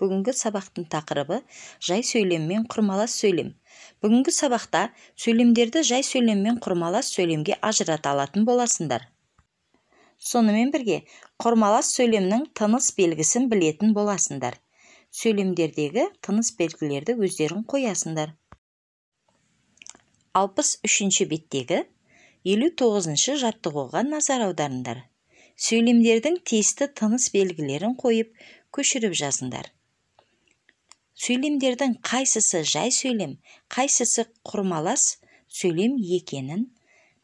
Бүгінгі сабақтың тақырыбы жай сөйлем мен құрмалас сөйлем. Бүгінгі сабақта сөйлемдерді жай сөйлем мен құрмалас сөйлемге ажырата алатын боласыңдар. Сонымен бірге құрмалас сөйлемнің тыныс белгісін білетін боласыңдар. Сөйлемдердегі тыныс белгілерді өздерің қоясыңдар. 63-ші беттегі 59-шы жаттығуға назар аударыңдар. Сөйлемдердің тиісті тыныс белгілерін қойып, көшіріп жазыңдар. Сөйлемдердің қайсысы жай сөйлем, қайсысы құрмалас сөйлем екенін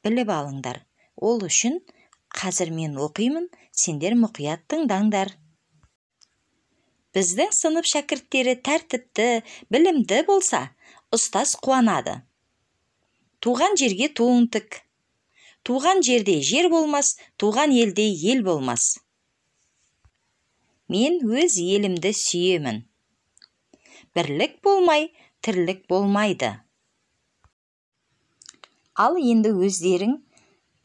біліп алыңдар. Ол үшін қазір мен оқимын, сендер мұқият тыңдаңдар. Біздің сынып шәкірттері тәртіпті, білімді болса, ұстаз қуанады. Туған жерге туың тік. Туған жерде жер болмас, туған елде ел болмас. Мен өз елімді сүйемін. Бірлік болмай, тірлік болмайды. Ал енді өздерің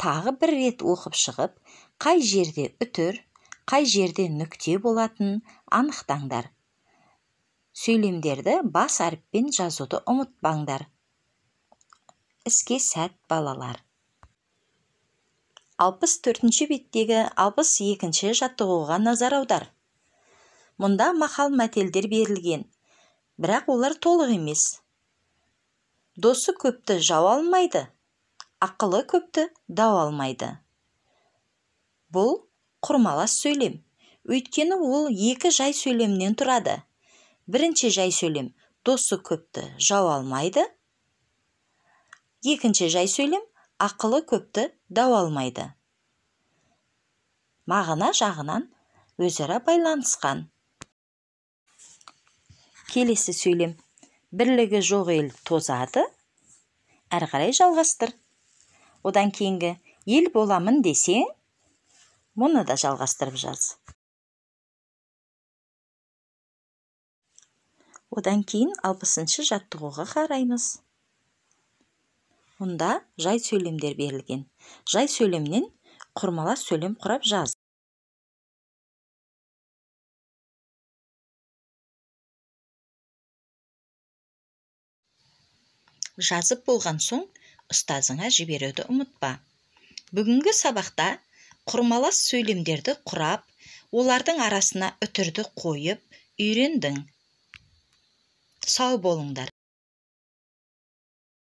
тағы бір рет оқып шығып, қай жерде үтір, қай жерде нүкте болатынын анықтаңдар. Сөйлемдерді бас әріппен жазуды ұмытпаңдар. Іске сәт, балалар. 64-ші беттегі 62-ші жаттығуға назар аудар. Мұнда мақал-мәтелдер берілген, бірақ олар толық емес. Досы көпті жау алмайды, ақылы көпті дау алмайды. Бұл құрмалас сөйлем, өйткені ол екі жай сөйлемнен тұрады. Бірінші жай сөйлем досы көпті жау алмайды. Екінші жай сөйлем ақылы көпті дау алмайды. Мағына жағынан өзара байланысқан. Келесі сөйлем. Бірлігі жоқ ел тозады. Әрі қарай жалғастыр. Одан кейінгі ел боламын десең, мұны да жалғастырып жаз. Одан кейін 60-шы жаттығуға қараймыз. Мұнда жай сөйлемдер берілген. Жай сөйлемнен құрмалас сөйлем құрап жаз. Жазып болған соң ұстазыңа жіберуді ұмытпа. Бүгінгі сабақта құрмалас сөйлемдерді құрап, олардың арасына үтірді қойып үйрендің. Сау болыңдар.